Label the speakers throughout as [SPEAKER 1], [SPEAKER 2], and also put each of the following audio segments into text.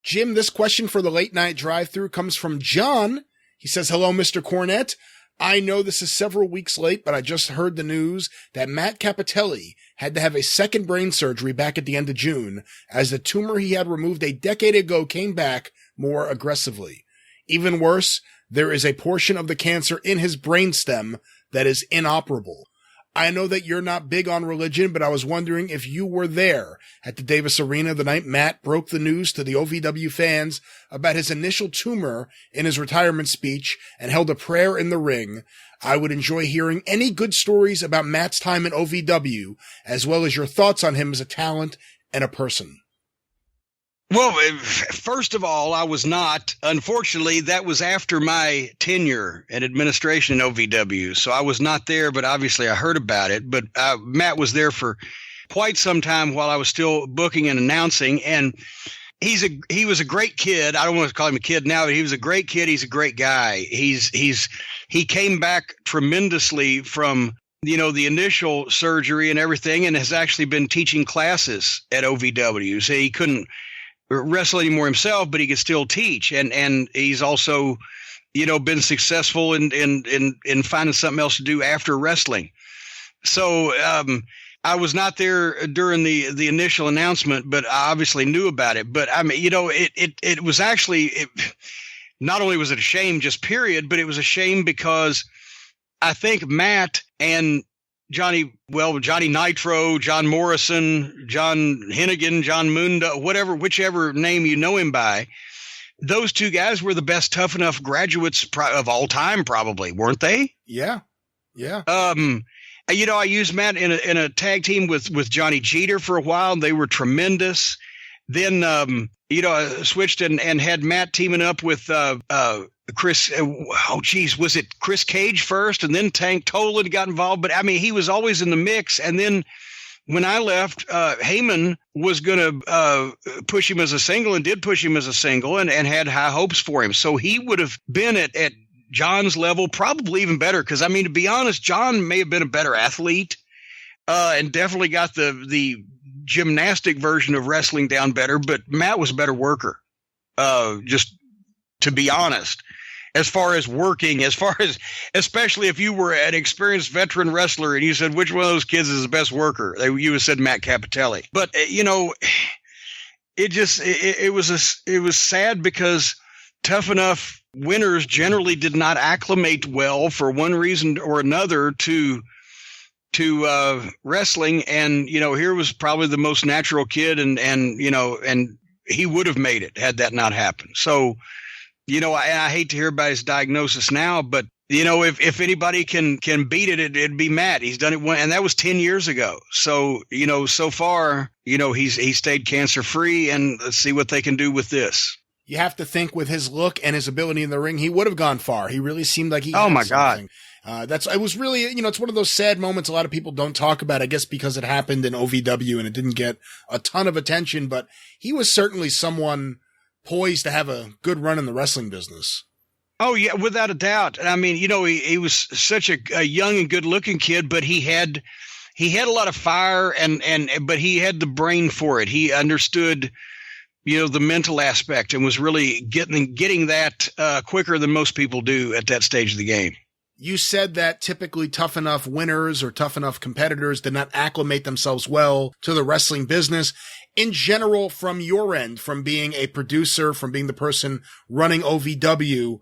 [SPEAKER 1] Jim, this question for the late night drive-thru comes from John. He says, hello, Mr. Cornette. I know this is several weeks late, but I just heard the news that Matt Cappotelli had to have a second brain surgery back at the end of June, as the tumor he had removed a decade ago came back more aggressively. Even worse, there is a portion of the cancer in his brainstem that is inoperable. I know that you're not big on religion, but I was wondering if you were there at the Davis Arena the night Matt broke the news to the OVW fans about his initial tumor in his retirement speech and held a prayer in the ring. I would enjoy hearing any good stories about Matt's time in OVW, as well as your thoughts on him as a talent and a person.
[SPEAKER 2] Well, first of all, I was not. Unfortunately, that was after my tenure and administration in OVW. So I was not there, but obviously I heard about it. But Matt was there for quite some time while I was still booking and announcing. And he was a great kid. I don't want to call him a kid now, but he was a great kid. He's a great guy. He came back tremendously from, the initial surgery and everything, and has actually been teaching classes at OVW. So he couldn't wrestle anymore himself, but he could still teach. And he's also, been successful in finding something else to do after wrestling. So, I was not there during the initial announcement, but I obviously knew about it. But I mean, it was actually, not only was it a shame just period, but it was a shame because I think Matt and Johnny Nitro, John Morrison, John Hennigan, John Munda, whichever name you know him by, those two guys were the best Tough Enough graduates of all time, probably, weren't they?
[SPEAKER 1] Yeah.
[SPEAKER 2] I used Matt in a tag team with Johnny Jeter for a while. They were tremendous. Then, I switched and had Matt teaming up with Chris. Was it Chris Cage first, and then Tank Toland got involved? But I mean, he was always in the mix. And then when I left, Heyman was going to push him as a single, and did push him as a single, and had high hopes for him. So he would have been at John's level, probably even better. Because I mean, to be honest, John may have been a better athlete, and definitely got the gymnastic version of wrestling down better. But Matt was a better worker. Just to be honest, as far as working, especially if you were an experienced veteran wrestler and you said, which one of those kids is the best worker? You would have said Matt Cappotelli. But, it was sad because Tough Enough winners generally did not acclimate well for one reason or another to wrestling. And, here was probably the most natural kid and he would have made it had that not happened. So, I hate to hear about his diagnosis now, but if anybody can beat it, it'd be Matt. He's done it and that was 10 years ago. So, so far, he's stayed cancer free, and let's see what they can do with this.
[SPEAKER 1] You have to think with his look and his ability in the ring, he would have gone far. He really seemed like he had
[SPEAKER 2] my
[SPEAKER 1] something.
[SPEAKER 2] God.
[SPEAKER 1] It was really, it's one of those sad moments a lot of people don't talk about, I guess because it happened in OVW and it didn't get a ton of attention, but he was certainly someone poised to have a good run in the wrestling business.
[SPEAKER 2] Oh yeah, without a doubt. I mean, he was such a young and good looking kid, but he had a lot of fire but he had the brain for it. He understood, the mental aspect, and was really getting that quicker than most people do at that stage of the game.
[SPEAKER 1] You said that typically Tough Enough winners or Tough Enough competitors did not acclimate themselves well to the wrestling business. In general, from your end, from being a producer, from being the person running OVW,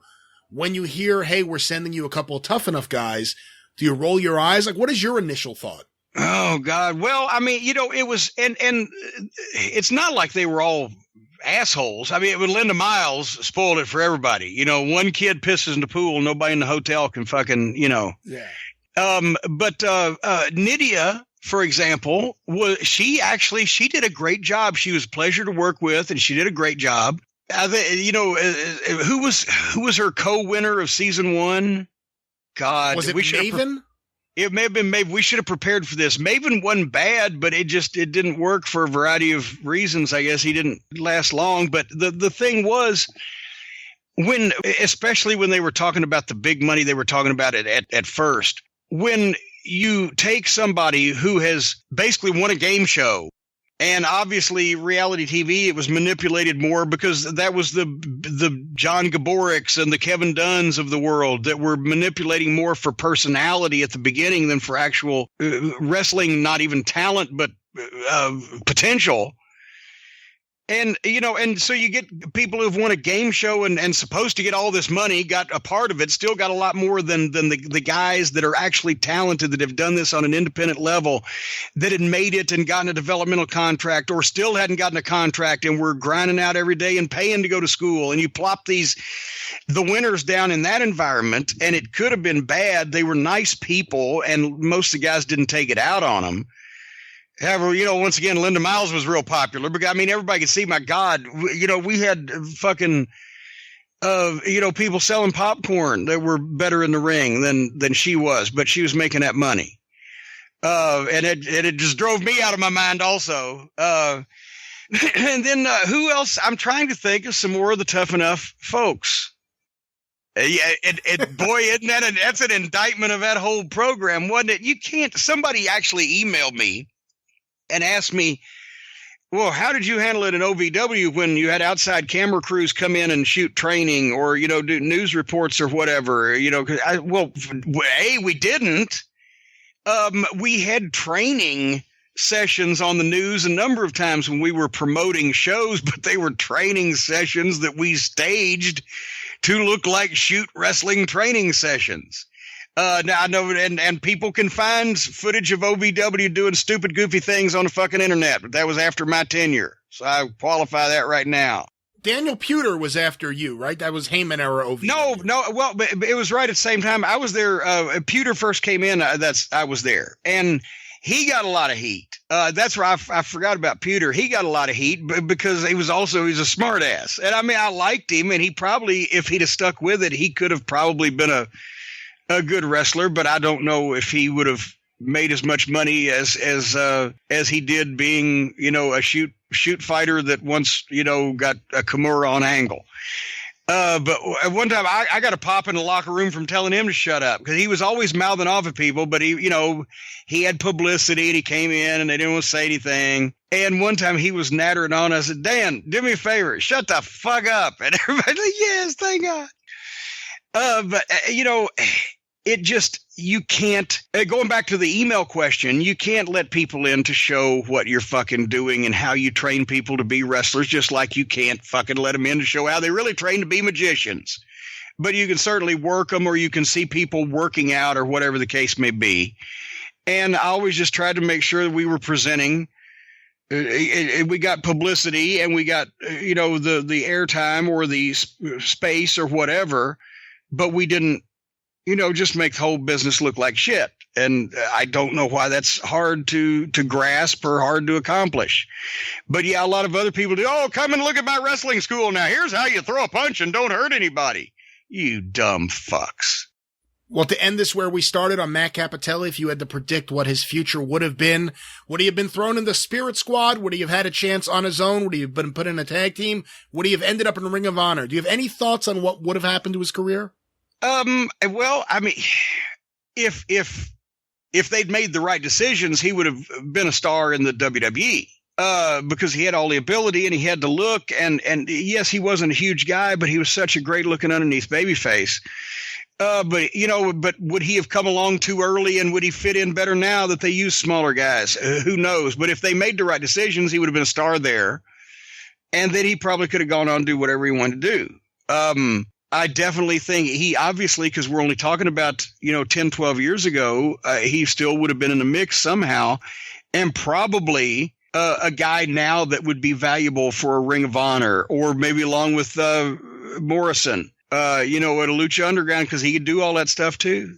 [SPEAKER 1] when you hear, hey, we're sending you a couple of Tough Enough guys, do you roll your eyes? Like, what is your initial thought?
[SPEAKER 2] Oh, God. Well, I mean, it was, and it's not like they were all assholes. I mean, Linda Miles spoiled it for everybody. One kid pisses in the pool, nobody in the hotel can fucking, Yeah. But Nydia, for example, she did a great job. She was a pleasure to work with, and she did a great job. Who was her co-winner of season 1? God,
[SPEAKER 1] was it Maven?
[SPEAKER 2] It may have been Maven. We should have prepared for this. Maven wasn't bad, but it didn't work for a variety of reasons. I guess he didn't last long. But the thing was, especially when they were talking about the big money they were talking about it at first, when you take somebody who has basically won a game show And obviously, reality TV, it was manipulated more because that was the John Gaboricks and the Kevin Dunns of the world that were manipulating more for personality at the beginning than for actual wrestling, not even talent, but potential. And, and so you get people who've won a game show and supposed to get all this money, got a part of it, still got a lot more than the guys that are actually talented, that have done this on an independent level, that had made it and gotten a developmental contract, or still hadn't gotten a contract and were grinding out every day and paying to go to school. And you plop the winners down in that environment, and it could have been bad. They were nice people, and most of the guys didn't take it out on them. However, once again, Linda Miles was real popular because, everybody could see, my God, we had fucking, people selling popcorn that were better in the ring than she was, but she was making that money. And it just drove me out of my mind also. And then who else? I'm trying to think of some more of the Tough Enough folks. Yeah, boy, isn't that's an indictment of that whole program, wasn't it? Somebody actually emailed me and asked me, well, how did you handle it in OVW when you had outside camera crews come in and shoot training or, do news reports or whatever? We didn't. We had training sessions on the news a number of times when we were promoting shows, but they were training sessions that we staged to look like shoot wrestling training sessions. Now I know, and people can find footage of OVW doing stupid, goofy things on the fucking internet, but that was after my tenure. So I qualify that right now.
[SPEAKER 1] Daniel Puder was after you, right? That was Heyman era OVW. No.
[SPEAKER 2] Well, but it was right at the same time. I was there. Puder first came in. I was there, and he got a lot of heat. That's where I forgot about Puder. He got a lot of heat because he's a smart ass. And I liked him, and he probably, if he'd have stuck with it, he could have probably been a good wrestler, but I don't know if he would have made as much money as he did being, a shoot fighter that once, got a Kimura on Angle. But at one time I got a pop in the locker room from telling him to shut up because he was always mouthing off at people, but he had publicity and he came in and they didn't want to say anything. And one time he was nattering on. I said, Dan, do me a favor, shut the fuck up. And everybody said, yes, thank God. But it just, you can't, going back to the email question, you can't let people in to show what you're fucking doing and how you train people to be wrestlers, just like you can't fucking let them in to show how they really train to be magicians. But you can certainly work them, or you can see people working out, or whatever the case may be. And I always just tried to make sure that we were presenting, we got publicity and we got, the airtime or the space or whatever, but we didn't, just make the whole business look like shit. And I don't know why that's hard to grasp or hard to accomplish. But yeah, a lot of other people do. Oh, come and look at my wrestling school now. Here's how you throw a punch and don't hurt anybody. You dumb fucks.
[SPEAKER 1] Well, to end this where we started on Matt Cappotelli, if you had to predict what his future would have been, would he have been thrown in the Spirit Squad? Would he have had a chance on his own? Would he have been put in a tag team? Would he have ended up in Ring of Honor? Do you have any thoughts on what would have happened to his career?
[SPEAKER 2] Well, if they'd made the right decisions, he would have been a star in the WWE, because he had all the ability and he had the look, and yes, he wasn't a huge guy, but he was such a great looking underneath babyface. But would he have come along too early, and would he fit in better now that they use smaller guys? Who knows? But if they made the right decisions, he would have been a star there, and then he probably could have gone on and do whatever he wanted to do. I definitely think he obviously, because we're only talking about, 10, 12 years ago, he still would have been in the mix somehow, and probably a guy now that would be valuable for a Ring of Honor, or maybe along with Morrison, at a Lucha Underground, because he could do all that stuff too.